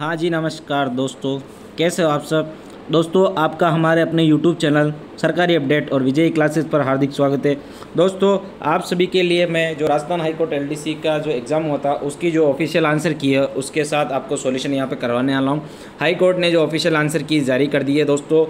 हाँ जी, नमस्कार दोस्तों। कैसे हो आप सब। दोस्तों, आपका हमारे अपने YouTube चैनल सरकारी अपडेट और विजय क्लासेस पर हार्दिक स्वागत है। दोस्तों, आप सभी के लिए मैं जो राजस्थान हाईकोर्ट LDC का जो एग्ज़ाम हुआ था उसकी जो ऑफिशियल आंसर की है उसके साथ आपको सॉल्यूशन यहाँ पे करवाने वाला हूँ। हाई कोर्ट ने जो ऑफिशियल आंसर की जारी कर दी है दोस्तों।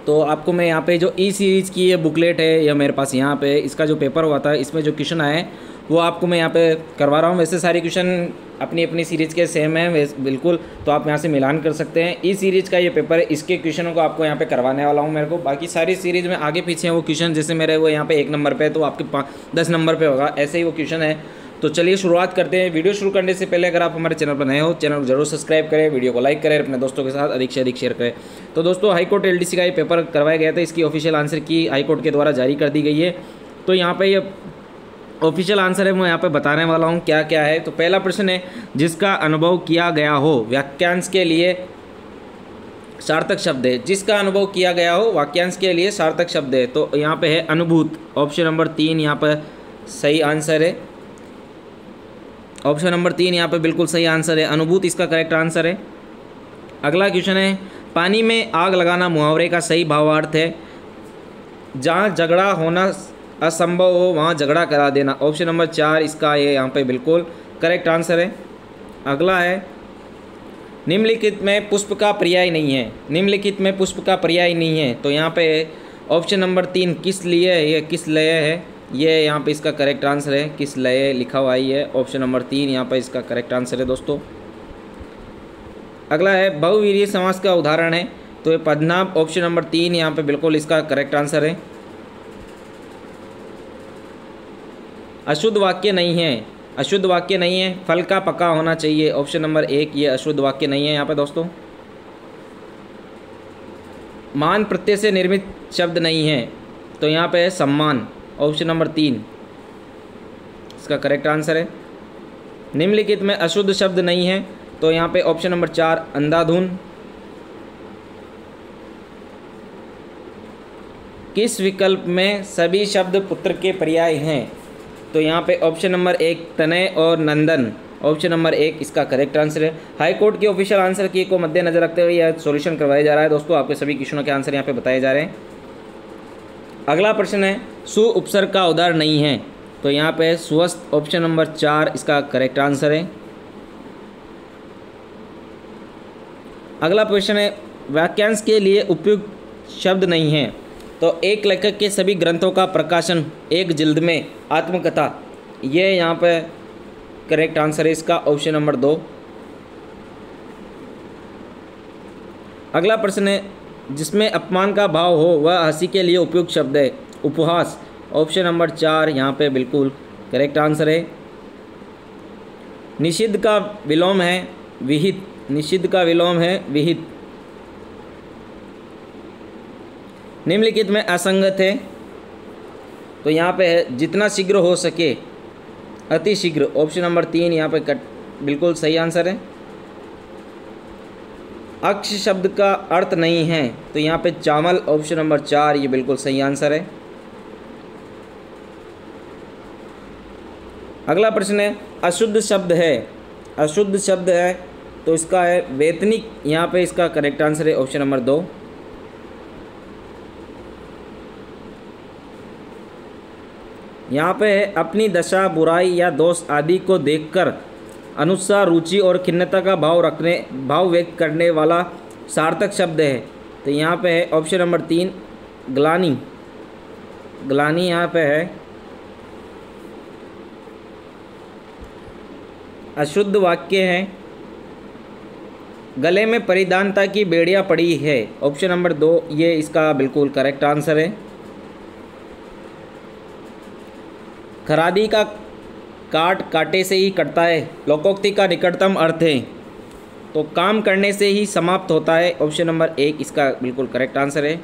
तो आपको मैं यहाँ पे जो ई सीरीज़ की ये बुकलेट है या मेरे पास यहाँ पे इसका जो पेपर हुआ था इसमें जो क्वेश्चन आए वो आपको मैं यहाँ पे करवा रहा हूँ। वैसे सारे क्वेश्चन अपनी अपनी सीरीज़ के सेम हैं बिल्कुल, तो आप यहाँ से मिलान कर सकते हैं। ई सीरीज़ का ये पेपर है, इसके क्वेश्चनों को आपको यहाँ पे करवाने वाला हूँ मेरे को। बाकी सारी सीरीज़ में आगे पीछे हैं वो क्वेश्चन, जैसे मेरे वो यहाँ पे 1 नंबर पे तो आपके 10 नंबर पे होगा, ऐसे ही वो क्वेश्चन है। तो चलिए शुरुआत करते हैं। वीडियो शुरू करने से पहले अगर आप हमारे चैनल पर नए हो, चैनल को जरूर सब्सक्राइब करें, वीडियो को लाइक करें, अपने दोस्तों के साथ अधिक से अधिक शेयर करें। तो दोस्तों, हाईकोर्ट LDC का ये पेपर करवाया गया था, इसकी ऑफिशियल आंसर की हाईकोर्ट के द्वारा जारी कर दी गई है। तो यहाँ पे ये ऑफिशियल आंसर है, मैं यहाँ पे बताने वाला हूँ क्या क्या है। तो पहला प्रश्न है, जिसका अनुभव किया गया हो वाक्यांश के लिए सार्थक शब्द है। जिसका अनुभव किया गया हो वाक्यांश के लिए सार्थक शब्द है। तो यहाँ पे है अनुभूत, ऑप्शन नंबर 3 यहाँ पर सही आंसर है। ऑप्शन नंबर 3 यहाँ पे बिल्कुल सही आंसर है, अनुभूत इसका करेक्ट आंसर है। अगला क्वेश्चन है, पानी में आग लगाना मुहावरे का सही भावार्थ है। जहाँ झगड़ा होना असंभव हो वहाँ झगड़ा करा देना। ऑप्शन नंबर 4 इसका ये यहाँ पे बिल्कुल करेक्ट आंसर है। अगला है, निम्नलिखित में पुष्प का पर्याय नहीं है। निम्नलिखित में पुष्प का पर्याय नहीं है। तो यहाँ पे ऑप्शन नंबर 3 किस लिए है, ये किस लय है, ये यहाँ पे इसका करेक्ट आंसर है। किस लय लिखा हुआ ही है, ऑप्शन नंबर 3 यहाँ पे इसका करेक्ट आंसर है दोस्तों। अगला है, बहुवीर्य समास का उदाहरण है। तो ये पद्मनाभ, ऑप्शन नंबर 3 यहाँ पे बिल्कुल इसका करेक्ट आंसर है। अशुद्ध वाक्य नहीं है, अशुद्ध वाक्य नहीं है, फल का पका होना चाहिए। ऑप्शन नंबर 1 ये अशुद्ध वाक्य नहीं है यहाँ पे दोस्तों। मान प्रत्यय से निर्मित शब्द नहीं है। तो यहाँ पे है सम्मान, ऑप्शन नंबर 3 इसका करेक्ट आंसर है। निम्नलिखित में अशुद्ध शब्द नहीं है। तो यहाँ पे ऑप्शन नंबर 4 अंधाधुन। किस विकल्प में सभी शब्द पुत्र के पर्याय हैं। तो यहाँ पे ऑप्शन नंबर 1 तनय और नंदन, ऑप्शन नंबर 1 इसका करेक्ट आंसर है। हाई कोर्ट की ऑफिशियल आंसर की को मद्देनजर रखते हुए यह सॉल्यूशन करवाया जा रहा है दोस्तों। आपके सभी क्वेश्चनों के आंसर यहाँ पे बताए जा रहे हैं। अगला प्रश्न है, सु उपसर्ग का उदार नहीं है। तो यहाँ पे स्वस्थ, ऑप्शन नंबर 4 इसका करेक्ट आंसर है। अगला प्रश्न है, वाक्यांश के लिए उपयुक्त शब्द नहीं है। तो एक लेखक के सभी ग्रंथों का प्रकाशन एक जिल्द में, आत्मकथा, ये यहाँ पे करेक्ट आंसर है इसका, ऑप्शन नंबर 2। अगला प्रश्न है, जिसमें अपमान का भाव हो वह हंसी के लिए उपयुक्त शब्द है। उपहास, ऑप्शन नंबर 4 यहाँ पे बिल्कुल करेक्ट आंसर है। निषिद्ध का विलोम है विहित, निषिद्ध का विलोम है विहित। निम्नलिखित में असंगत है। तो यहाँ पे है, जितना शीघ्र हो सके, अति शीघ्र, ऑप्शन नंबर 3 यहाँ पे बिल्कुल सही आंसर है। अक्ष शब्द का अर्थ नहीं है। तो यहाँ पे चावल, ऑप्शन नंबर 4 ये बिल्कुल सही आंसर है। अगला प्रश्न है, अशुद्ध शब्द है, अशुद्ध शब्द है। तो इसका है वेतनिक, यहाँ पे इसका करेक्ट आंसर है, ऑप्शन नंबर 2। यहाँ पे है, अपनी दशा, बुराई या दोष आदि को देखकर अनुत्साह, रुचि और खिन्नता का भाव व्यक्त करने वाला सार्थक शब्द है। तो यहाँ पे है ऑप्शन नंबर 3 ग्लानि, ग्लानि यहाँ पे है। अशुद्ध वाक्य है, गले में परिधानता की बेड़ियाँ पड़ी है, ऑप्शन नंबर 2 ये इसका बिल्कुल करेक्ट आंसर है। खरादी का काट काटे से ही कटता है, लोकोक्ति का निकटतम अर्थ है। तो काम करने से ही समाप्त होता है, ऑप्शन नंबर 1 इसका बिल्कुल करेक्ट आंसर है।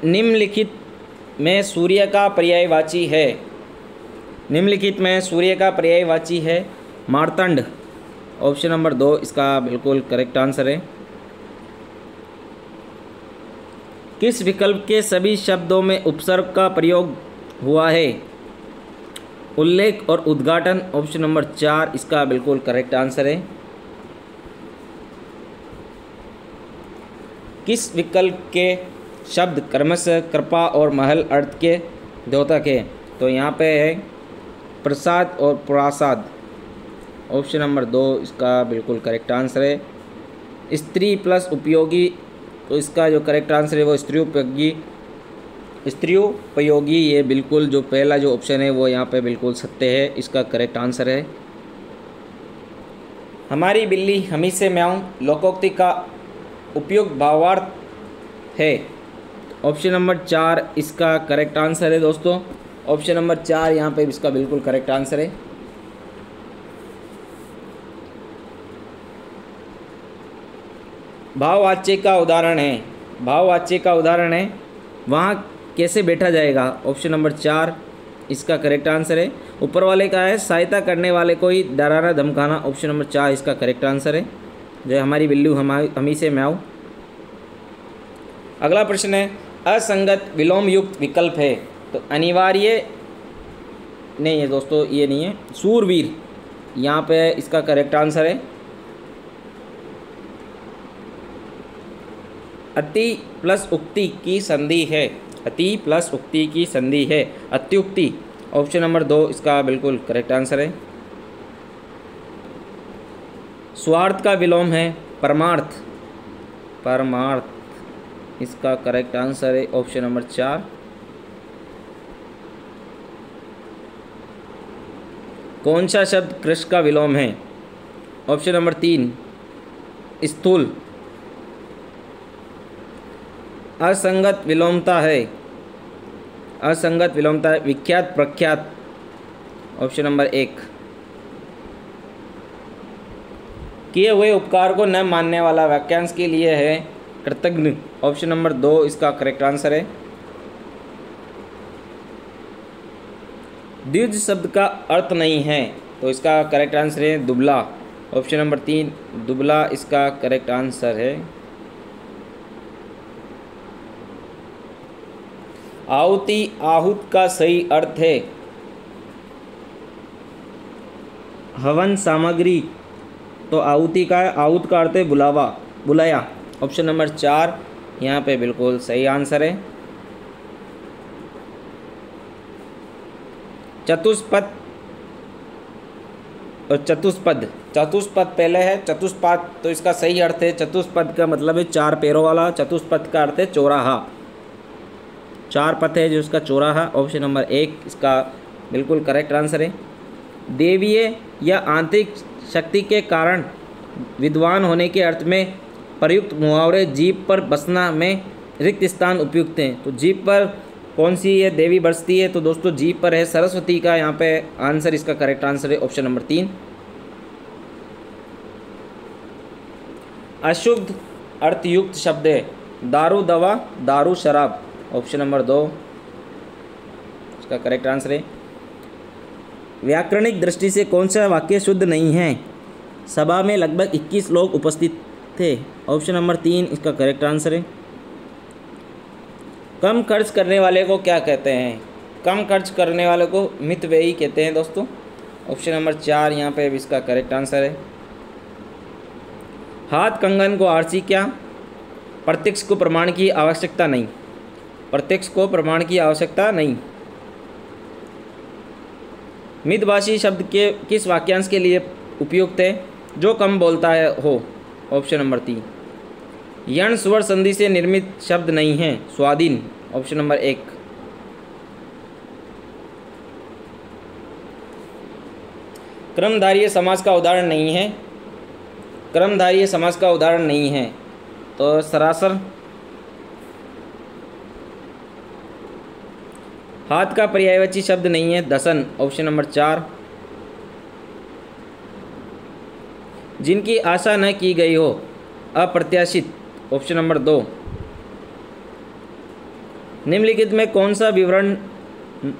निम्नलिखित में सूर्य का पर्यायवाची है। निम्नलिखित में सूर्य का पर्यायवाची है मार्तंड, ऑप्शन नंबर 2 इसका बिल्कुल करेक्ट आंसर है। किस विकल्प के सभी शब्दों में उपसर्ग का प्रयोग हुआ है। उल्लेख और उद्घाटन ऑप्शन नंबर 4 इसका बिल्कुल करेक्ट आंसर है। किस विकल्प के शब्द क्रमशः कृपा और महल अर्थ के द्योतक है? तो यहाँ पे है प्रसाद और प्रासाद, ऑप्शन नंबर 2 इसका बिल्कुल करेक्ट आंसर है। स्त्री प्लस उपयोगी, तो इसका जो करेक्ट आंसर है वो स्त्रियोपयोगी, ये बिल्कुल जो पहला जो ऑप्शन है वो यहाँ पे बिल्कुल सत्य है, इसका करेक्ट आंसर है। हमारी बिल्ली हमी से म्याऊं लोकोक्ति का उपयुक्त भावार्थ है? ऑप्शन नंबर 4 इसका करेक्ट आंसर है दोस्तों। ऑप्शन नंबर 4 यहाँ पे इसका बिल्कुल करेक्ट आंसर है। भाववाच्य का उदाहरण है, भाववाच्य का उदाहरण है वहाँ कैसे बैठा जाएगा? ऑप्शन नंबर 4 इसका करेक्ट आंसर है। ऊपर वाले का है सहायता करने वाले को ही डराना धमकाना, ऑप्शन नंबर 4 इसका करेक्ट आंसर है। जो हमारी बिल्लू हमी से म्याऊं। अगला प्रश्न है असंगत विलोम युक्त विकल्प है? तो अनिवार्य नहीं है दोस्तों, ये नहीं है। सूरवीर यहाँ पे इसका करेक्ट आंसर है। अति प्लस उक्ति की संधि है, अति प्लस उक्ति की संधि है अत्युक्ति, ऑप्शन नंबर 2 इसका बिल्कुल करेक्ट आंसर है। स्वार्थ का विलोम है परमार्थ, परमार्थ इसका करेक्ट आंसर है, ऑप्शन नंबर 4। कौन सा शब्द कृष का विलोम है? ऑप्शन नंबर 3 स्थूल। असंगत विलोमता है, असंगत विलोमता है विख्यात प्रख्यात, ऑप्शन नंबर 1। किए हुए उपकार को न मानने वाला वाक्यांश के लिए है कृतज्ञ, ऑप्शन नंबर 2 इसका करेक्ट आंसर है। द्विज शब्द का अर्थ नहीं है, तो इसका करेक्ट आंसर है दुबला, ऑप्शन नंबर 3 दुबला इसका करेक्ट आंसर है। आहुति आहूत का सही अर्थ है हवन सामग्री, तो आहुति का आहूत का अर्थ है बुलावा बुलाया, ऑप्शन नंबर 4 यहाँ पे बिल्कुल सही आंसर है। चतुष्पद और चतुष्पद, चतुष्पद पहले है चतुष्पाद, तो इसका सही अर्थ है चतुष्पद का मतलब है 4 पैरों वाला, चतुष्पद का अर्थ है चौराहा, 4 पथ है जो इसका चौराहा, ऑप्शन नंबर 1 इसका बिल्कुल करेक्ट आंसर है। देवीय या आंतरिक शक्ति के कारण विद्वान होने के अर्थ में प्रयुक्त मुहावरे जीभ पर बसना में रिक्त स्थान उपयुक्त हैं, तो जीभ पर कौन सी ये देवी बसती है? तो दोस्तों जीभ पर है सरस्वती का यहाँ पे आंसर, इसका करेक्ट आंसर है ऑप्शन नंबर 3। अशुद्ध अर्थयुक्त शब्द है दारू दवा दारू शराब, ऑप्शन नंबर 2 इसका करेक्ट आंसर है। व्याकरणिक दृष्टि से कौन सा वाक्य शुद्ध नहीं है? सभा में लगभग 21 लोग उपस्थित थे, ऑप्शन नंबर 3 इसका करेक्ट आंसर है। कम खर्च करने वाले को क्या कहते हैं? कम खर्च करने वाले को मितव्ययी कहते हैं दोस्तों, ऑप्शन नंबर 4 यहाँ पे इसका करेक्ट आंसर है। हाथ कंगन को आरसी क्या? प्रत्यक्ष को प्रमाण की आवश्यकता नहीं, प्रत्यक्ष को प्रमाण की आवश्यकता नहीं। मितभाषी शब्द के किस वाक्यांश के लिए उपयुक्त है? जो कम बोलता है हो, ऑप्शन नंबर 3। यण स्वर संधि से निर्मित शब्द नहीं है स्वाधीन, ऑप्शन नंबर 1। क्रमधारीय समास का उदाहरण नहीं है, क्रमधारीय समास का उदाहरण नहीं है, तो सरासर। हाथ का पर्यायवाची शब्द नहीं है दसन, ऑप्शन नंबर 4। जिनकी आशा न की गई हो अप्रत्याशित, ऑप्शन नंबर 2। निम्नलिखित में कौन सा विवरण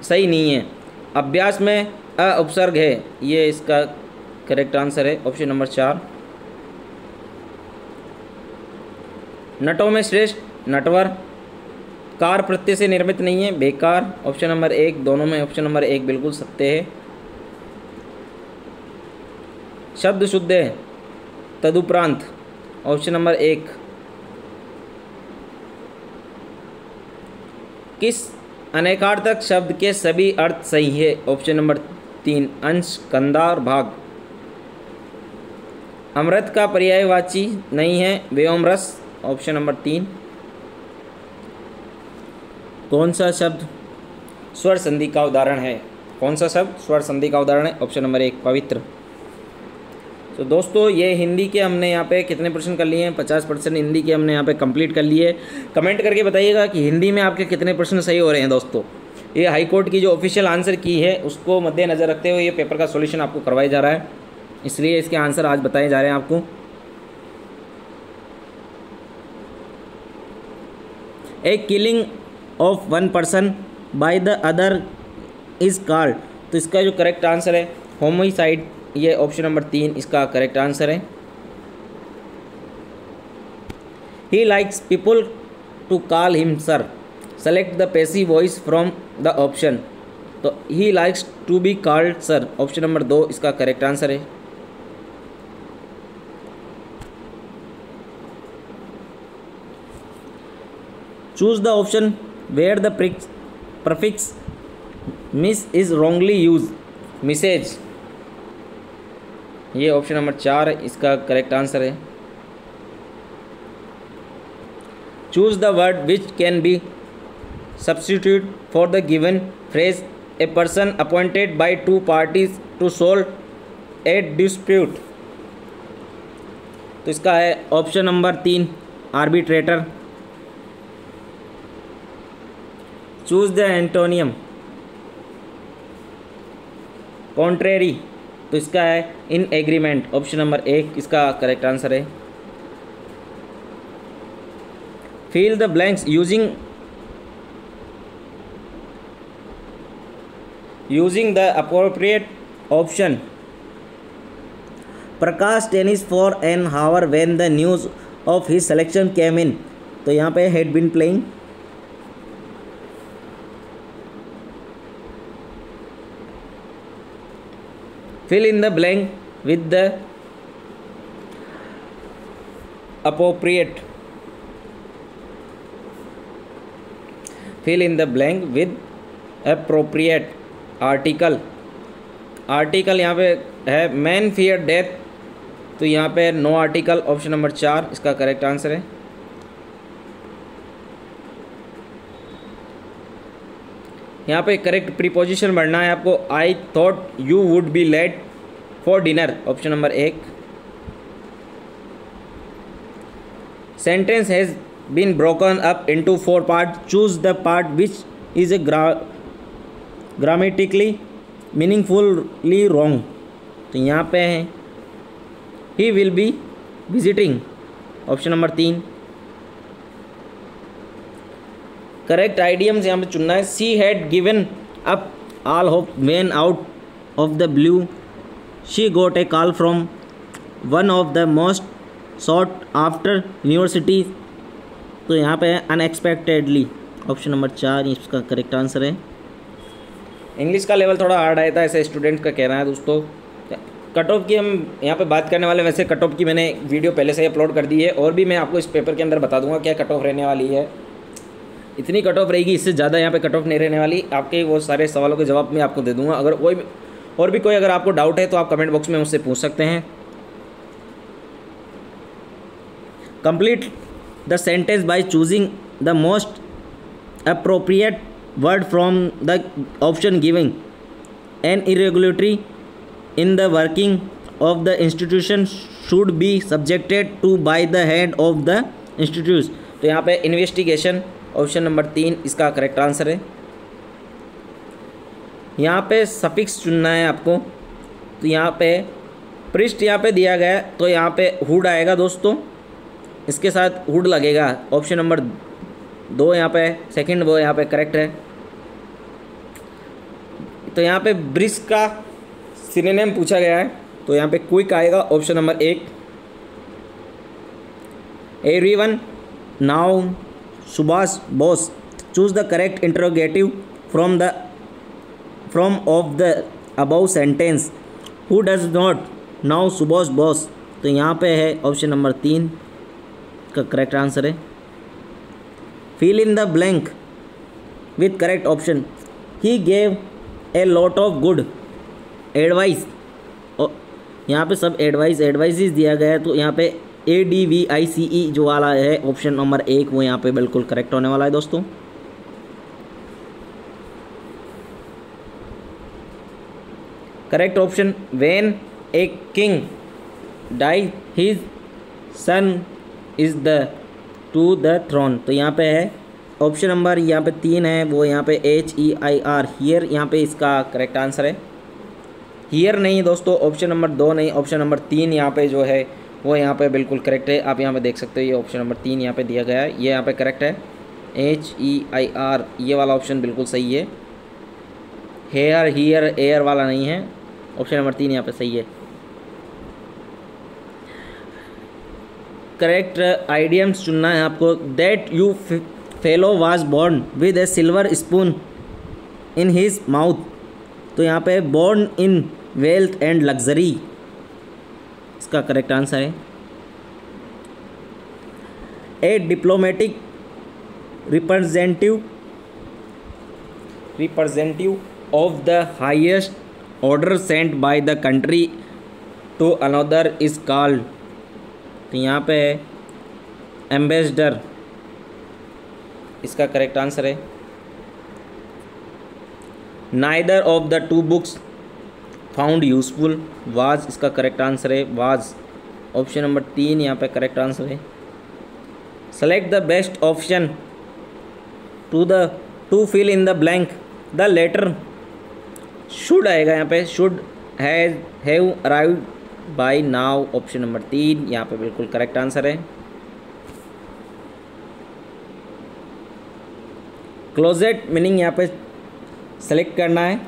सही नहीं है? अभ्यास में अ उपसर्ग है, ये इसका करेक्ट आंसर है, ऑप्शन नंबर 4। नटों में श्रेष्ठ नटवर कार प्रत्यय से निर्मित नहीं है बेकार, ऑप्शन नंबर 1। दोनों में ऑप्शन नंबर 1 बिल्कुल सत्य है। शब्द शुद्ध है तदुपरांत, ऑप्शन नंबर 1। किस अनेकार्थक शब्द के सभी अर्थ सही है, ऑप्शन नंबर 3। अंश, कंधा और भाग। अमृत का पर्यायवाची नहीं है व्योमरस, ऑप्शन नंबर 3। कौन सा शब्द स्वर संधि का उदाहरण है? कौन सा शब्द स्वर संधि का उदाहरण है? ऑप्शन नंबर 1 पवित्र। तो दोस्तों ये हिंदी के हमने यहाँ पे कितने प्रश्न कर लिए हैं? 50% हिंदी के हमने यहाँ पे कंप्लीट कर लिए। कमेंट करके बताइएगा कि हिंदी में आपके कितने प्रश्न सही हो रहे हैं। दोस्तों ये हाई कोर्ट की जो ऑफिशियल आंसर की है उसको मद्देनज़र रखते हुए ये पेपर का सॉल्यूशन आपको करवाया जा रहा है, इसलिए इसके आंसर आज बताए जा रहे हैं आपको। A killing of one person by the other is called, तो इसका जो करेक्ट आंसर है होमिसाइड, ये ऑप्शन नंबर 3 इसका करेक्ट आंसर है। He likes people to call him sir, select the passive voice from the option, तो he likes to be called sir, option number 2 इसका correct answer है। Choose the option where the prefix miss is wrongly use, Mrs, ये option number 4 इसका correct answer है। Choose the word which can be substitute for the given phrase, a person appointed by two parties to solve a dispute, तो इसका है option number 3 arbitrator. Choose the antonym contrary, तो इसका है in agreement, option number 1 इसका correct answer है। Fill the blanks using the appropriate option. Prakash tennis for an hour when the news of his selection came इन, तो यहाँ पे had been playing. Fill in the blank with the appropriate. Fill in the blank with appropriate article. Article यहाँ पे है man fear death, तो यहाँ पे no article, option number 4 इसका करेक्ट आंसर है। यहाँ पे करेक्ट प्रीपोजिशन बढ़ना है आपको। I thought you would be late for dinner, option number 1। Sentence has been broken up into 4 part, choose the part which is a grammatically meaningfully wrong, तो यहाँ पे है he will be visiting, option number 3। Correct idioms यहाँ पे चुनना है। She had given up all hope when out of the blue she got a call from one of the most sought after university, तो यहाँ पे है unexpectedly, option number 4 इसका correct answer है। इंग्लिश का लेवल थोड़ा हार्ड आया था ऐसे स्टूडेंट्स का कहना है। दोस्तों कट ऑफ की हम यहाँ पे बात करने वाले, वैसे कट ऑफ की मैंने वीडियो पहले से ही अपलोड कर दी है, और भी मैं आपको इस पेपर के अंदर बता दूंगा क्या कट ऑफ रहने वाली है। इतनी कट ऑफ रहेगी, इससे ज़्यादा यहाँ पे कट ऑफ नहीं रहने वाली। आपके वो सारे सवालों के जवाब मैं आपको दे दूंगा। अगर कोई और भी कोई अगर आपको डाउट है तो आप कमेंट बॉक्स में मुझसे पूछ सकते हैं। Complete the sentence by choosing the most appropriate word from the option giving. An irregularity in the working of the institution should be subjected to by the head of the institute, तो यहाँ पे investigation, option number 3 इसका correct answer है। यहाँ पे suffix चुनना है आपको, तो यहाँ पे पृष्ठ यहाँ पे दिया गया है, तो यहाँ पे हुड आएगा दोस्तों, इसके साथ हुड लगेगा, ऑप्शन नंबर 2 यहाँ पे सेकंड वो यहाँ पे करेक्ट है। तो यहाँ पे ब्रिस्क का सिनोनिम पूछा गया है, तो यहाँ पे क्विक आएगा, option number 1। Everyone know Subhash Bose, choose the correct interrogative from of the above sentence. Who does not know Subhash Bose, तो यहाँ पे है ऑप्शन नंबर 3 का करेक्ट आंसर है। Fill in the blank with correct option. He gave a lot of good advice. यहाँ पे सब advices दिया गया है, तो यहाँ पे ADVICE जो वाला है ऑप्शन नंबर 1 वो यहाँ पे बिल्कुल करेक्ट होने वाला है दोस्तों। Correct option, when a king die his son is the to the throne, तो यहाँ पे है ऑप्शन नंबर यहाँ पे 3 है, वो यहाँ पे HEIR हियर, यहाँ पे इसका करेक्ट आंसर है। हियर नहीं दोस्तों, ऑप्शन नंबर 2 नहीं, ऑप्शन नंबर 3 यहाँ पे जो है वो यहाँ पे बिल्कुल करेक्ट है। आप यहाँ पे देख सकते हो, ये ऑप्शन नंबर 3 यहाँ पे दिया गया है, ये यहाँ पे करेक्ट है। HEIR ये वाला ऑप्शन बिल्कुल सही है। हेयर हियर एयर वाला नहीं है, ऑप्शन नंबर 3 यहाँ पे सही है। करेक्ट आइडियम्स चुनना है आपको। That you fellow was born with a silver spoon in his mouth, तो यहाँ पे born in wealth and luxury इसका करेक्ट आंसर है। A diplomatic representative of the highest order sent by the country to another is called, तो यहाँ पे ambassador इसका correct answer है। Neither of the two books found useful was इसका correct answer है। Was option number 3 यहाँ पे correct answer है। Select the best option to fill in the blank. The letter should आएगा यहाँ पे, should have arrived by now, option number 3 यहाँ पे बिल्कुल करेक्ट आंसर है। क्लोजेट मीनिंग यहाँ पे सेलेक्ट करना है।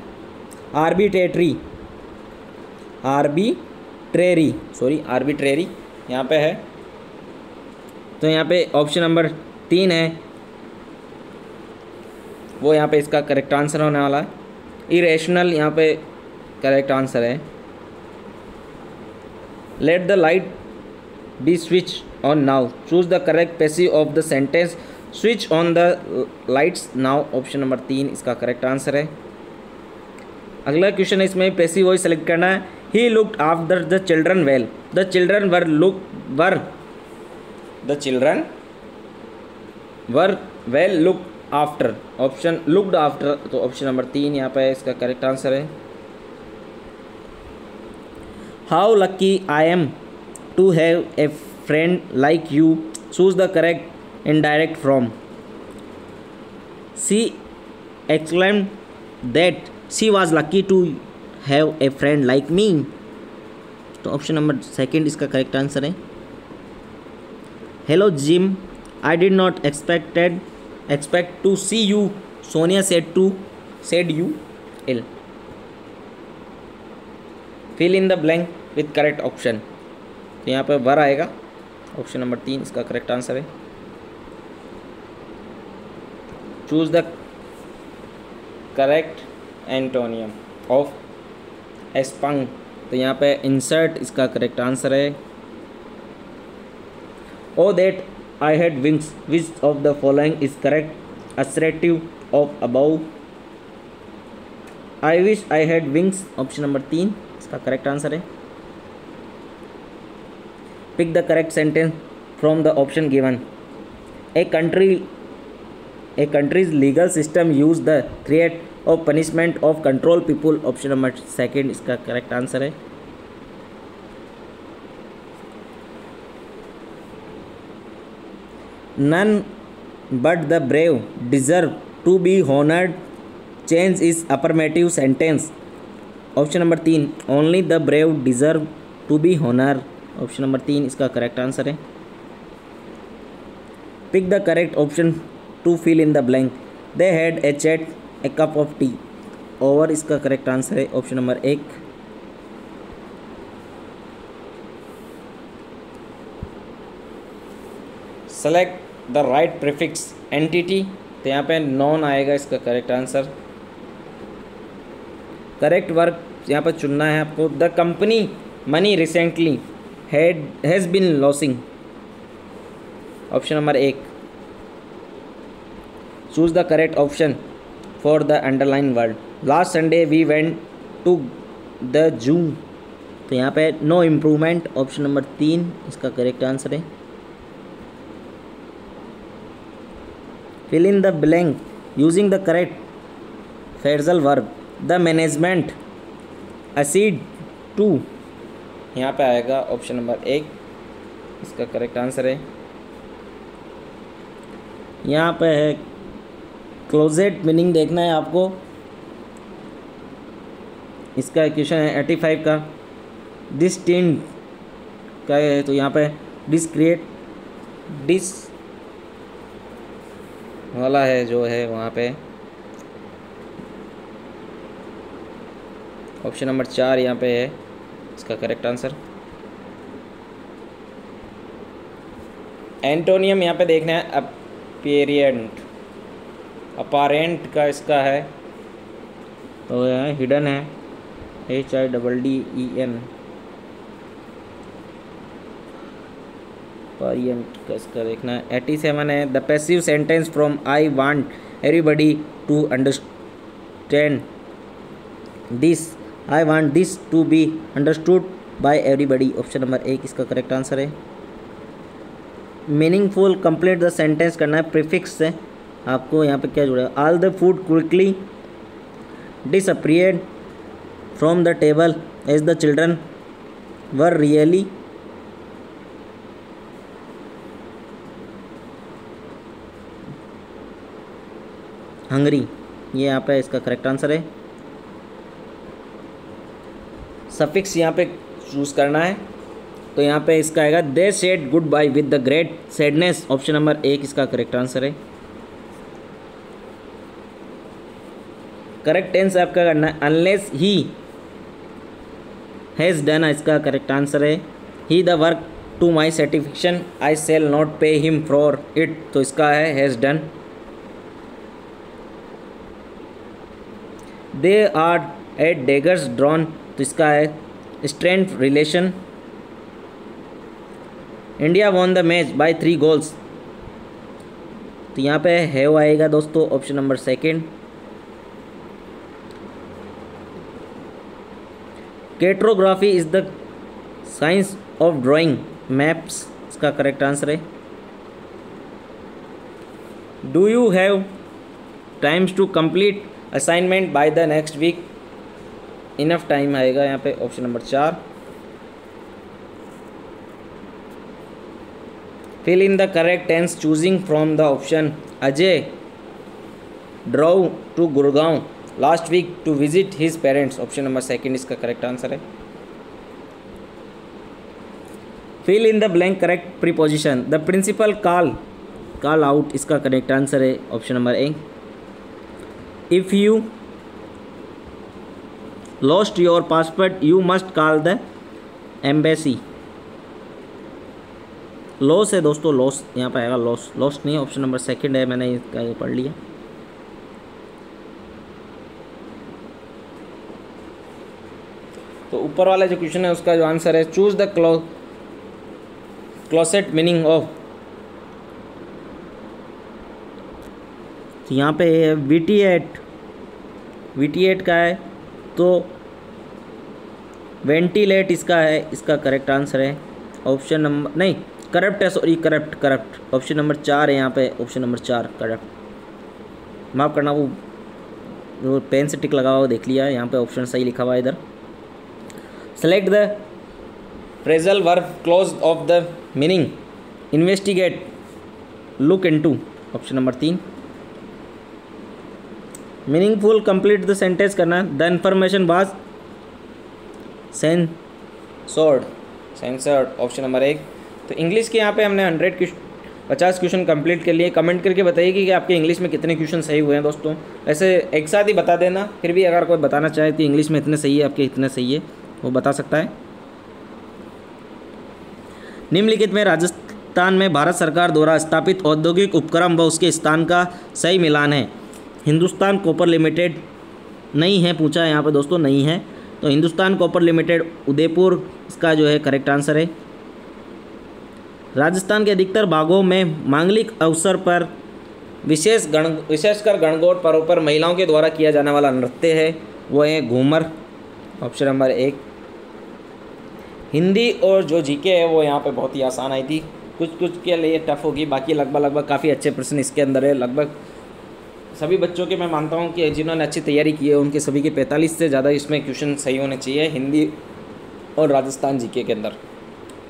आर्बिट्रेरी यहाँ पे है, तो यहाँ पे ऑप्शन नंबर 3 है वो यहाँ पे इसका करेक्ट आंसर होने वाला है। इरेशनल यहाँ पे करेक्ट आंसर है। Let the light be switch on now, choose the correct passive of the sentence. Switch on the lights now, option number 3 इसका करेक्ट आंसर है। अगला क्वेश्चन है, इसमें पैसिव वॉइस सेलेक्ट करना है। He looked after the children well, the children were well looked after, option looked after, तो option number 3 यहाँ पे इसका करेक्ट आंसर है। How lucky I am to have a friend like you, choose the correct indirect from। She exclaimed that she was lucky to have a friend like me, तो option number 2 इसका correct answer है। Hello Jim, I did not expect to see you, Sonia said you ill। Fill in the blank with correct option, तो यहाँ पे were आएगा, option number 3 इसका correct answer है। Choose the correct antonym of expunge, तो यहाँ पे insert इसका करेक्ट आंसर है। O that I had wings, which of the following is correct assertive of above. I wish I had wings, option number 3 इसका correct answer है। Pick the correct sentence from the option given. A country's legal system use the threat of punishment of control people, option number 2 इसका correct answer है। None but the brave deserve to be honored, change is affirmative sentence, option number 3 only the brave deserve to be honored, option number 3 इसका correct answer है। Pick the correct option to fill in the blank. They had a chat a cup of tea, over इसका correct answer है, option number 1। Select the right prefix entity, तो यहाँ पे non आएगा इसका correct answer. Correct work यहाँ पर चुनना है आपको। The company money recently has been losing. Option number 1। Choose the correct option for the underline word. Last Sunday we went to the zoo. तो यहाँ पे नो इम्प्रूवमेंट, ऑप्शन नंबर 3 इसका correct answer है। Fill in the blank using the correct phrasal verb. The management accede to, यहाँ पे आएगा option number 1 इसका correct answer है। यहाँ पे है क्लोजेट मीनिंग देखना है आपको। इसका क्वेश्चन है 85 का। डिस्टिंट का है, तो यहाँ पे डिस्क्रिएट डिस वाला है जो है वहाँ पे ऑप्शन नंबर 4 यहाँ पे है इसका करेक्ट आंसर। एंटोनियम यहाँ पे देखना है अपीरियंट, अपारेंट का इसका है तो यहाँ हिडन है HIDDEN। पारियंट का इसका देखना है 87 है। The passive sentence from I want everybody to understand this. I want this to be understood by everybody, option number 1 इसका करेक्ट आंसर है। मीनिंगफुल कंप्लीट द सेंटेंस करना है प्रीफिक्स से। आपको यहाँ पे क्या जुड़ा है? All the food quickly disappeared from the table as the children were really. Hungry, ये यहाँ पे इसका करेक्ट आंसर है। सफिक्स यहाँ पे चूज करना है तो यहाँ पे इसका आएगा they said goodbye with the great sadness, option number 1 इसका करेक्ट आंसर है। करेक्ट टेंस आपका करना है अनलेस ही हैज़ डन, इसका करेक्ट आंसर है। He the work to my satisfaction I shall not pay him for it, तो इसका है has done. They are at daggers drawn, तो इसका है strength relation. India won the match by 3 goals, तो यहाँ पे हैव आएगा दोस्तों option number 2। Cartography is the science of drawing maps, इसका करेक्ट आंसर है। Do you have times to complete assignment by the next week, enough time आएगा यहाँ पे option number 4। Fill in the correct tense choosing from the option Ajay drove to Gurgaon last week to visit his parents, option number 2 इसका correct answer है। Fill in the blank correct preposition. The principal call out, इसका correct answer है option number 1। If you lost your passport you must call the embassy. Loss है दोस्तों, loss यहाँ पे आएगा loss, lost नहीं ऑप्शन नंबर 2 है, मैंने इसका ये पढ़ लिया। तो ऊपर वाला जो क्वेश्चन है उसका जो आंसर है choose the closet meaning of. तो यहाँ पे वीटिएट का है तो वेंटिलेट इसका है, इसका करेक्ट आंसर है ऑप्शन नंबर नहीं करप्ट है, सॉरी करप्ट ऑप्शन नंबर 4 है यहाँ पे, ऑप्शन नंबर 4 करप्ट। माफ़ करना वो पेन से टिक लगा हुआ देख लिया, यहाँ पे ऑप्शन सही लिखा हुआ है इधर। Select the phrasal verb close of the meaning investigate look into, option number 3। Meaningful complete the sentence करना है। The information was censored, option number 1। तो इंग्लिश के यहाँ पे हमने 50 क्वेश्चन कंप्लीट कर लिए। कमेंट करके बताइए कि आपके इंग्लिश में कितने क्वेश्चन सही हुए हैं दोस्तों। ऐसे एक साथ ही बता देना, फिर भी अगर कोई बताना चाहे कि इंग्लिश में इतने सही है आपके इतने सही है वो बता सकता है। निम्नलिखित में राजस्थान में भारत सरकार द्वारा स्थापित औद्योगिक उपक्रम व उसके स्थान का सही मिलान है। हिंदुस्तान कॉपर लिमिटेड नहीं है, पूछा है यहाँ पे दोस्तों, नहीं है। तो हिंदुस्तान कॉपर लिमिटेड उदयपुर इसका जो है करेक्ट आंसर है। राजस्थान के अधिकतर भागों में मांगलिक अवसर पर विशेषकर गणगौर पर्व पर महिलाओं के द्वारा किया जाने वाला नृत्य है वो है घूमर, ऑप्शन नंबर 1। हिंदी और जो जीके है वो यहाँ पे बहुत ही आसान आई थी, कुछ के लिए टफ होगी, बाकी लगभग काफ़ी अच्छे प्रश्न इसके अंदर है। लगभग सभी बच्चों के मैं मानता हूँ कि जिन्होंने अच्छी तैयारी की है उनके सभी के 45 से ज़्यादा इसमें क्वेश्चन सही होने चाहिए हिंदी और राजस्थान जीके के अंदर।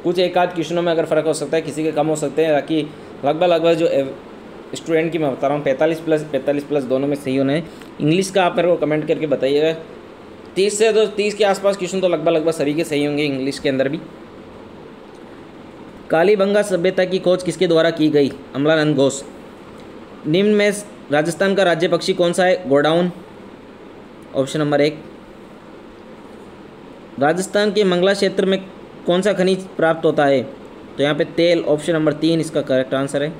कुछ एक आध क्वेश्चनों में अगर फ़र्क हो सकता है, किसी के कम हो सकते हैं, बाकी लगभग जो स्टूडेंट की मैं बता रहा हूँ 45 प्लस दोनों में सही होना है। इंग्लिश का आप मेरे को कमेंट करके बताइएगा, 30 के आसपास क्वेश्चन तो लगभग सभी के सही होंगे इंग्लिश के अंदर भी। कालीबंगा सभ्यता की खोज किसके द्वारा की गई? अमलानंद घोष। निम्न में राजस्थान का राज्य पक्षी कौन सा है? Godown, option number 1। राजस्थान के मंगला क्षेत्र में कौन सा खनिज प्राप्त होता है? तो यहाँ पे तेल, ऑप्शन नंबर 3 इसका करेक्ट आंसर है।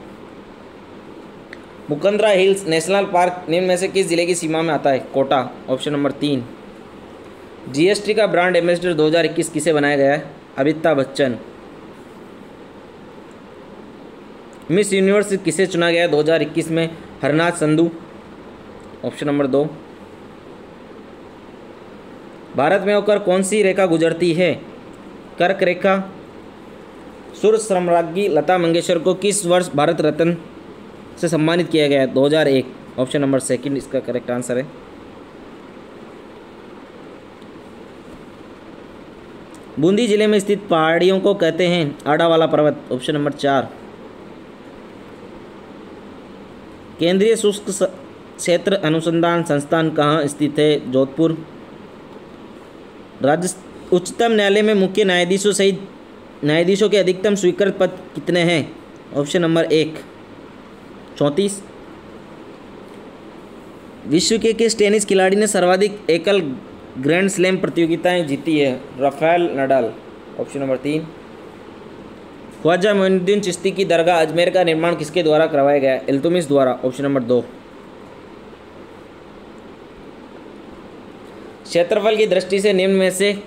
मुकंदरा हिल्स नेशनल पार्क निम्न में से किस जिले की सीमा में आता है? Kota, option number 3। जीएसटी का ब्रांड एम्बेसडर 2021 किसे बनाया गया है? अमिताभ बच्चन। मिस यूनिवर्स किसे चुना गया 2021 में? Harnath Sandhu, option number 2। भारत में होकर कौन सी रेखा गुजरती है? कर्क रेखा। सुर सम्राज्ञी लता मंगेशकर को किस वर्ष भारत रत्न से सम्मानित किया गया? 2001, ऑप्शन नंबर 2 इसका करेक्ट आंसर है। बूंदी जिले में स्थित पहाड़ियों को कहते हैं? आड़ावाला पर्वत, ऑप्शन नंबर 4। केंद्रीय शुष्क क्षेत्र अनुसंधान संस्थान कहाँ स्थित है? जोधपुर। उच्चतम न्यायालय में मुख्य न्यायाधीशों सहित न्यायाधीशों के अधिकतम स्वीकृत पद कितने हैं? Option number 1, 34। विश्व के किस टेनिस खिलाड़ी ने सर्वाधिक एकल ग्रैंड स्लैम प्रतियोगिताएं जीती है? Rafael Nadal, option number 3। Khwaja Moinuddin Chishti की दरगाह अजमेर का निर्माण किसके द्वारा करवाया गया? इल्तुमिश द्वारा, ऑप्शन नंबर 2। क्षेत्रफल की दृष्टि से निम्न में से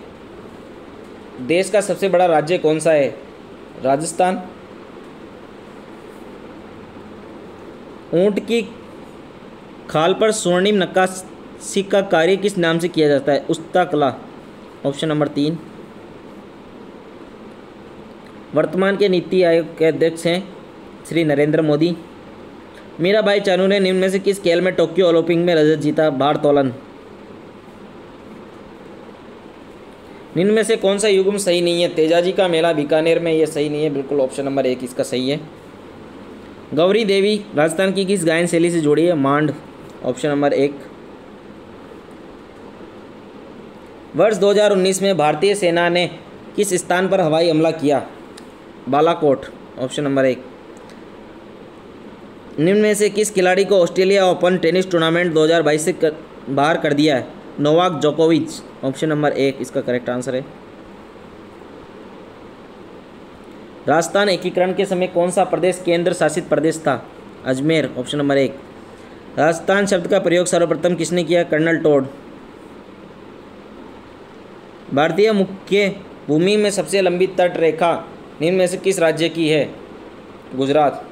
देश का सबसे बड़ा राज्य कौन सा है? राजस्थान। ऊंट की खाल पर स्वर्णिम नक्काशी का कार्य किस नाम से किया जाता है? उस्ता कला, ऑप्शन नंबर 3। वर्तमान के नीति आयोग के अध्यक्ष हैं श्री नरेंद्र मोदी। मीराबाई चानू ने निम्न में से किस खेल में टोक्यो ओलंपिक में रजत जीता? भारोत्तोलन। निम्न में से कौन सा युग्म सही नहीं है? तेजाजी का मेला बीकानेर में, ये सही नहीं है, बिल्कुल ऑप्शन नंबर 1 इसका सही है। गौरी देवी राजस्थान की किस गायन शैली से जुड़ी है? मांड, ऑप्शन नंबर 1। वर्ष 2019 में भारतीय सेना ने किस स्थान पर हवाई हमला किया? Balakot, option number 1। निम्न में से किस खिलाड़ी को ऑस्ट्रेलिया ओपन टेनिस टूर्नामेंट 2022 से बाहर कर दिया है? नोवाक जोकोविच, ऑप्शन नंबर 1 इसका करेक्ट आंसर है। राजस्थान एकीकरण के समय कौन सा प्रदेश केंद्र शासित प्रदेश था? Ajmer, option number 1। राजस्थान शब्द का प्रयोग सर्वप्रथम किसने किया? Colonel Tod. भारतीय मुख्य भूमि में सबसे लंबी तट रेखा निम्न में से किस राज्य की है? गुजरात।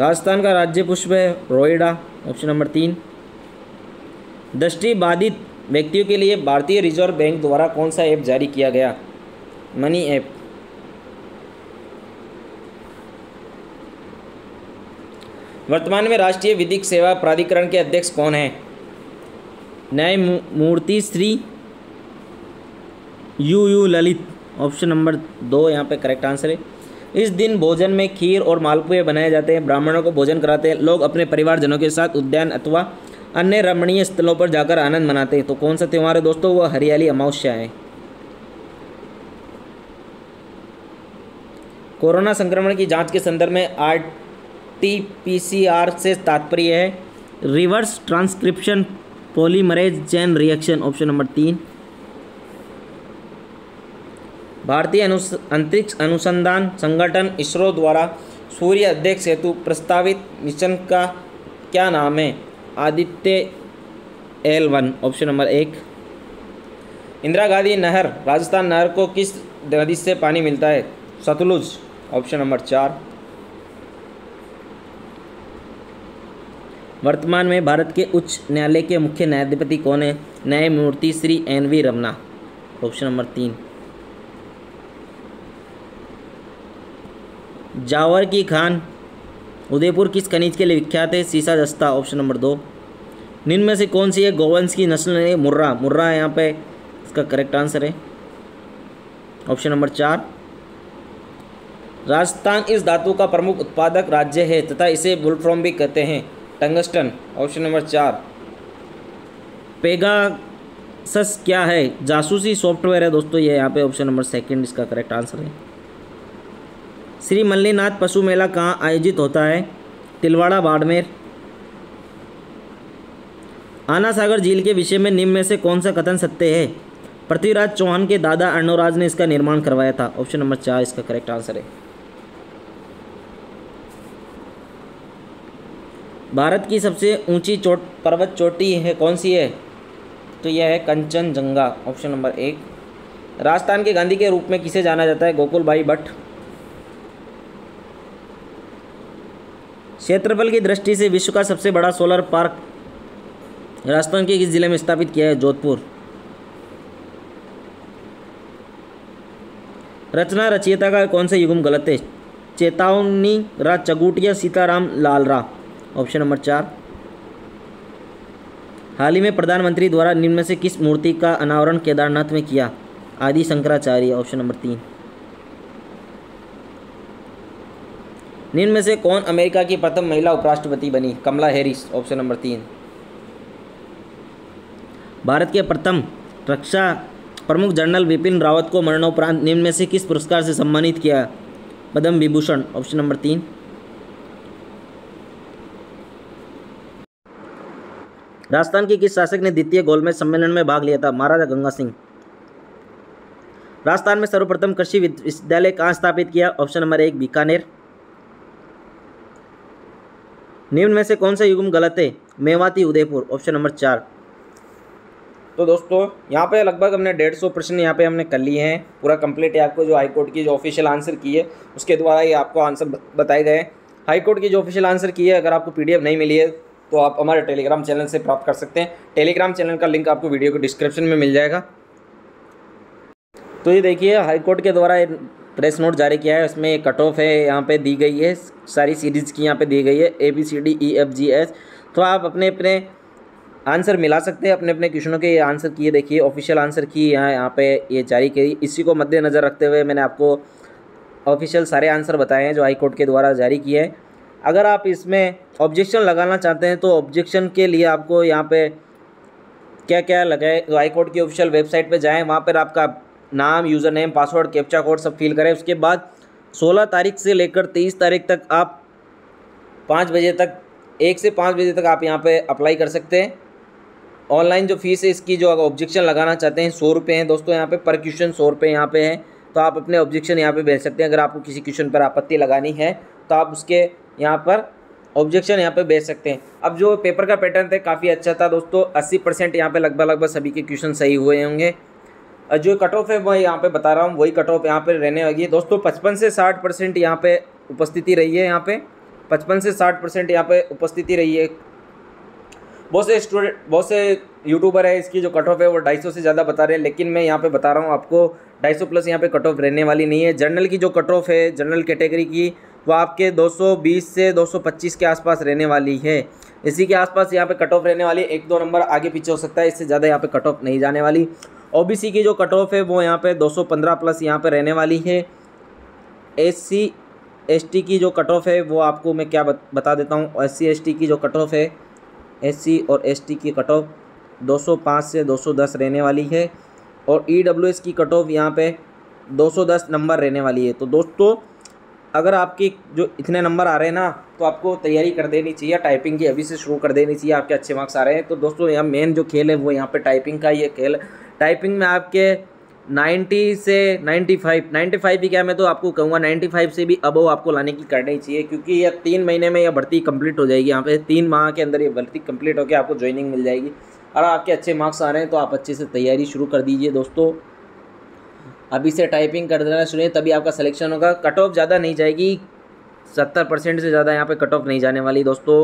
राजस्थान का राज्य पुष्प है रोइडा, ऑप्शन नंबर 3। दृष्टि बाधित व्यक्तियों के लिए भारतीय रिजर्व बैंक द्वारा कौन सा ऐप जारी किया गया? Money app. वर्तमान में राष्ट्रीय विधिक सेवा प्राधिकरण के अध्यक्ष कौन हैं? न्यायमूर्ति Shri you Lalit, option number 2 यहाँ पे करेक्ट आंसर है। इस दिन भोजन में खीर और मालपुए बनाए जाते हैं, ब्राह्मणों को भोजन कराते हैं, लोग अपने परिवारजनों के साथ उद्यान अथवा अन्य रमणीय स्थलों पर जाकर आनंद मनाते हैं। तो कौन सा त्यौहार है दोस्तों? वह हरियाली अमावस्या है। कोरोना संक्रमण की जांच के संदर्भ में RT-PCR से तात्पर्य है reverse transcription polymerase chain reaction, option number 3। भारतीय अंतरिक्ष अनुसंधान संगठन इसरो द्वारा सूर्य अध्यक्ष हेतु प्रस्तावित मिशन का क्या नाम है? Aditya L1 option number 1। Indira Gandhi नहर राजस्थान नहर को किस नदी से पानी मिलता है? Sutlej option number 4। वर्तमान में भारत के उच्च न्यायालय के मुख्य न्यायाधिपति कौन है? न्यायमूर्ति Shri NV Ramana option number 3। Zawar की खान उदयपुर किस खनिज के लिए विख्यात है? सीसा जस्ता ऑप्शन नंबर 2। निम्न में से कौन सी है गोवंश की नस्ल है? मुर्रा। मुर्रा यहाँ पे इसका करेक्ट आंसर है ऑप्शन नंबर 4। राजस्थान इस धातु का प्रमुख उत्पादक राज्य है तथा इसे वुल्फ्राम भी कहते हैं। Tungsten option number 4। पेगासस क्या है? जासूसी सॉफ्टवेयर है दोस्तों, ये यहाँ पे ऑप्शन नंबर 2 इसका करेक्ट आंसर है। श्री मल्लीनाथ पशु मेला कहाँ आयोजित होता है? तिलवाड़ा, बाड़मेर। आना सागर झील के विषय में निम्न में से कौन सा कथन सत्य है? पृथ्वीराज चौहान के दादा अर्णोराज ने इसका निर्माण करवाया था। ऑप्शन नंबर 4 इसका करेक्ट आंसर है। भारत की सबसे ऊंची पर्वत चोटी है कौन सी है? तो यह है कंचनजंगा ऑप्शन नंबर 1। राजस्थान के गांधी के रूप में किसे जाना जाता है? गोकुल भाई भट्ट। क्षेत्रफल की दृष्टि से विश्व का सबसे बड़ा सोलर पार्क राजस्थान के किस जिले में स्थापित किया है? जोधपुर। रचना रचयिता का कौन सा युग्म गलत है? चेतावनी रा चगुटिया सीताराम लालरा ऑप्शन नंबर 4। हाल ही में प्रधानमंत्री द्वारा निम्न में से किस मूर्ति का अनावरण केदारनाथ में किया? आदि शंकराचार्य ऑप्शन नंबर 3। निम्न में से कौन अमेरिका की प्रथम महिला उपराष्ट्रपति बनी? कमला हैरिस ऑप्शन नंबर 3। भारत के प्रथम रक्षा प्रमुख जनरल बिपिन रावत को मरणोपरांत निम्न में से किस पुरस्कार से सम्मानित किया? Padma Vibhushan option number 3। राजस्थान के किस शासक ने द्वितीय गोलमेज सम्मेलन में भाग लिया था? महाराजा गंगा सिंह। राजस्थान में सर्वप्रथम कृषि विश्वविद्यालय कहाँ स्थापित किया? Option number 1 Bikaner. निम्न में से कौन सा युग्म गलत है? Mewati, Udaipur option number 4। तो दोस्तों यहाँ पे लगभग हमने 150 प्रश्न यहाँ पे हमने कर लिए हैं। पूरा कंप्लीट है। आपको जो हाईकोर्ट की जो ऑफिशियल आंसर की है उसके द्वारा ही आपको आंसर बताए गए। हाईकोर्ट की जो ऑफिशियल आंसर की है अगर आपको PDF नहीं मिली है तो आप हमारे टेलीग्राम चैनल से प्राप्त कर सकते हैं। टेलीग्राम चैनल का लिंक आपको वीडियो के डिस्क्रिप्शन में मिल जाएगा। तो ये देखिए हाईकोर्ट के द्वारा प्रेस नोट जारी किया है। उसमें कट ऑफ है यहाँ पे दी गई है, सारी सीरीज़ की यहाँ पे दी गई है ABCDEFGH। तो आप अपने अपने आंसर मिला सकते हैं अपने अपने क्वेश्चनों के। ये आंसर किए देखिए ऑफिशियल आंसर की यहाँ पे ये जारी की। इसी को मद्देनज़र रखते हुए मैंने आपको ऑफिशियल सारे आंसर बताए हैं जो हाई कोर्ट के द्वारा जारी किए हैं। अगर आप इसमें ऑब्जेक्शन लगाना चाहते हैं तो ऑब्जेक्शन के लिए आपको यहाँ पे क्या क्या लगाए, तो हाई कोर्ट की ऑफिशियल वेबसाइट पे जाएं, वहाँ पर आपका नाम, user name, password, captcha code सब फिल करें। उसके बाद 16 तारीख से लेकर 23 तारीख तक आप 5 बजे तक 1 से 5 बजे तक आप यहाँ पे अप्लाई कर सकते हैं। ऑनलाइन जो फीस है इसकी जो अगर ऑब्जेक्शन लगाना चाहते हैं 100 रुपये हैं दोस्तों। यहाँ पे पर क्वेश्चन 100 रुपये यहाँ पे है। तो आप अपने ऑब्जेक्शन यहाँ पे भेज सकते हैं। अगर आपको किसी क्वेश्चन पर आपत्ति लगानी है तो आप उसके यहाँ पर ऑब्जेक्शन यहाँ पे भेज सकते हैं। अब जो पेपर का पैटर्न था काफ़ी अच्छा था दोस्तों। 80% यहाँ पे लगभग सभी के क्वेश्चन सही हुए होंगे। जो कट ऑफ है वो यहाँ पे बता रहा हूँ, वही कट ऑफ यहाँ पे रहने वाली है दोस्तों। 55 से 60% यहाँ पे उपस्थिति रही है। यहाँ पे 55 से 60% यहाँ पे उपस्थिति रही है। बहुत से यूट्यूबर है इसकी जो कट ऑफ है वो 250 से ज़्यादा बता रहे हैं, लेकिन मैं यहाँ पे बता रहा हूँ आपको 250 प्लस यहाँ पे कट ऑफ रहने वाली नहीं है। जनरल की जो कट ऑफ है जनरल कैटेगरी की वो आपके 220 से 225 के आसपास रहने वाली है। इसी के आसपास यहाँ पे कट ऑफ रहने वाली है। 1-2 नंबर आगे पीछे हो सकता है, इससे ज़्यादा यहाँ पे कट ऑफ नहीं जाने वाली। OBC की जो कट ऑफ है वो यहाँ पे 215 प्लस यहाँ पे रहने वाली है। SC ST की जो कट ऑफ है वो आपको मैं क्या बता देता हूँ। SC ST की जो कट ऑफ है, SC और ST की कट ऑफ 205 से 210 रहने वाली है। और EWS की कट ऑफ यहाँ पे 210 नंबर रहने वाली है। तो दोस्तों अगर आपकी जो इतने नंबर आ रहे हैं ना तो आपको तैयारी कर देनी चाहिए। टाइपिंग की अभी से शुरू कर देनी चाहिए। आपके अच्छे मार्क्स आ रहे हैं तो दोस्तों यहाँ मेन जो खेल है वो यहाँ पे टाइपिंग का ये खेल। टाइपिंग में आपके 90 से 95 भी क्या, मैं तो आपको कहूँगा 95 से भी अबव आपको लाने की करनी चाहिए, क्योंकि यह 3 महीने में यह भर्ती कंप्लीट हो जाएगी। यहाँ पे 3 माह के अंदर ये भर्ती कंप्लीट होकर आपको ज्वाइनिंग मिल जाएगी। और आपके अच्छे मार्क्स आ रहे हैं तो आप अच्छे से तैयारी शुरू कर दीजिए दोस्तों। अभी से टाइपिंग कर देना शुरू, तभी आपका सिलेक्शन होगा। कट ऑफ ज़्यादा नहीं जाएगी, 70% से ज़्यादा यहाँ पे कट ऑफ नहीं जाने वाली दोस्तों।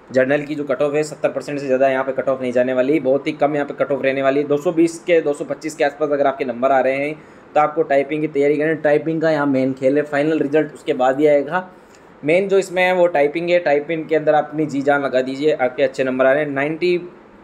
जर्नल की जो कट ऑफ है 70% से ज़्यादा यहाँ पे कट ऑफ नहीं जाने वाली, बहुत ही कम यहाँ पे कट ऑफ रहने वाली। 220 के 225 के आसपास अगर आपके नंबर आ रहे हैं तो आपको टाइपिंग की तैयारी करनी। टाइपिंग का यहाँ मेन खेल है, फाइनल रिजल्ट उसके बाद ही आएगा। मेन जो इसमें है वो टाइपिंग है। टाइपिंग के अंदर अपनी जी जान लगा दीजिए। आपके अच्छे नंबर आ रहे हैं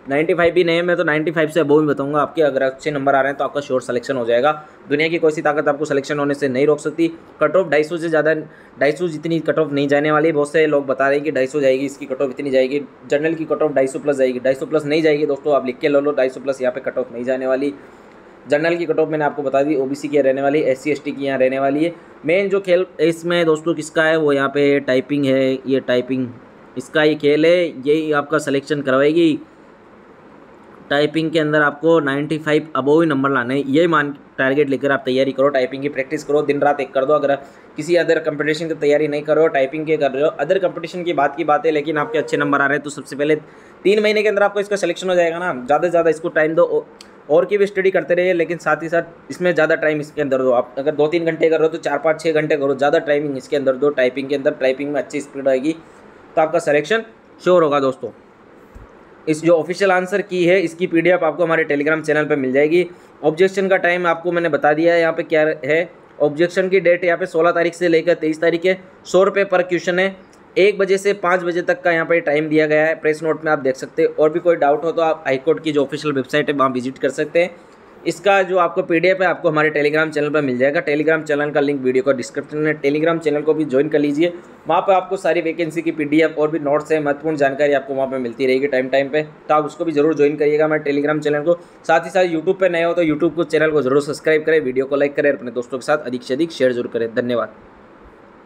95 भी नहीं है, मैं तो 95 से अबोव भी बताऊंगा। आपके अगर अच्छे नंबर आ रहे हैं तो आपका श्योर सिलेक्शन हो जाएगा। दुनिया की कोई सी ताकत आपको सिलेक्शन होने से नहीं रोक सकती। कट ऑफ 250 से ज़्यादा, 250 जितनी कट ऑफ नहीं जाने वाली। बहुत से लोग बता रहे हैं कि 250 जाएगी, इसकी कट ऑफ इतनी जाएगी। जनरल की कट ऑफ 250 प्लस जाएगी, 250 प्लस नहीं जाएगी दोस्तों, आप लिख के लो 250 प्लस यहाँ पे कट ऑफ नहीं जाने वाली। जनरल की कट ऑफ मैंने आपको बता दी, ओबीसी की रहने वाली, SC ST की यहाँ रहने वाली है। मेन जो खेल इसमें दोस्तों किसका है वो यहाँ पे टाइपिंग है। ये टाइपिंग इसका ये खेल है, यही आपका सिलेक्शन करवाएगी। टाइपिंग के अंदर आपको 95 अबोव ही नंबर लाने हैं, ये मान टारगेट लेकर आप तैयारी करो। टाइपिंग की प्रैक्टिस करो, दिन रात एक कर दो। अगर किसी अदर कंपटीशन की तैयारी नहीं कर रहे हो, टाइपिंग के कर रहे हो, अदर कंपटीशन की बात है, लेकिन आपके अच्छे नंबर आ रहे हैं तो सबसे पहले 3 महीने के अंदर आपको इसका सिलेक्शन हो जाएगा ना। ज़्यादा से ज़्यादा इसको टाइम दो, और की भी स्टडी करते रहिए, लेकिन साथ ही साथ इसमें ज़्यादा टाइम इसके अंदर दो। आप अगर 2-3 घंटे कर रहे हो तो 4-5-6 घंटे करो, ज़्यादा टाइमिंग इसके अंदर दो। टाइपिंग के अंदर टाइपिंग में अच्छी स्पीड आएगी तो आपका सिलेक्शन श्योर होगा दोस्तों। इस जो ऑफिशियल आंसर की है इसकी PDF आपको हमारे टेलीग्राम चैनल पे मिल जाएगी। ऑब्जेक्शन का टाइम आपको मैंने बता दिया है यहाँ पे क्या है। ऑब्जेक्शन की डेट यहाँ पे 16 तारीख से लेकर 23 तारीख है। 100 रुपये पर क्वेश्चन है। 1 बजे से 5 बजे तक का यहाँ पे टाइम दिया गया है, प्रेस नोट में आप देख सकते हैं। और भी कोई डाउट हो तो आप हाईकोर्ट की जो ऑफिशियल वेबसाइट है वहाँ विजिट कर सकते हैं। इसका जो आपको PDF है आपको हमारे टेलीग्राम चैनल पर मिल जाएगा। टेलीग्राम चैनल का लिंक वीडियो का डिस्क्रिप्शन में। टेलीग्राम चैनल को भी ज्वाइन कर लीजिए, वहाँ पर आपको सारी वैकेंसी की PDF और भी नोट्स है, महत्वपूर्ण जानकारी आपको वहाँ पे मिलती रहेगी टाइम पे, तो आप उसको भी जरूर ज्वाइन करिएगा हमारे टेलीग्राम चैनल को। साथ ही साथ यूट्यूब पर नए हो तो यूट्यूब को चैनल को जरूर सब्सक्राइब करें, वीडियो को लाइक करें, अपने दोस्तों के साथ अधिक से अधिक शेयर जरूर करें। धन्यवाद।